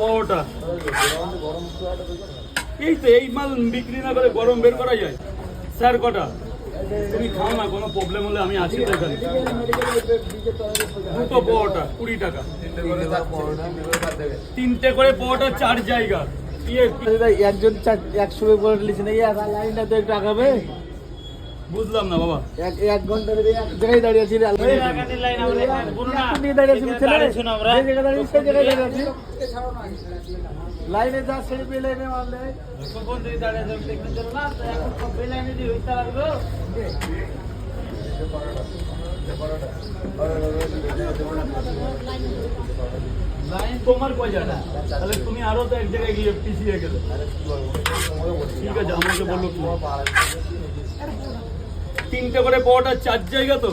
পরোটা এই তো এই মাল বিক্রি না করে গরম বের করা যায় স্যার কটা তুমি খাও না কোনো প্রবলেম হলে আমি আছি তো এখানে দুটো পরোটা 20 টাকা তিনটে করে পরোটা 4 জায়গা একজন 100 পরোটা লিখছে নাকি লাইনটা তো একটু আগাবে বুঝলাম না বাবা এক ঘন্টা ধরে এক জায়গায় দাঁড়িয়ে আছি লাইনে যা ছেড়ে পেয়ে লাইনে মারলে তোমার কয় জায়গা তাহলে তুমি আরো তো এক জায়গায় গিয়ে পিছিয়ে গেলে ঠিক আছে আমাকে বললো তিনটে করে পরোটা 4 জায়গা তো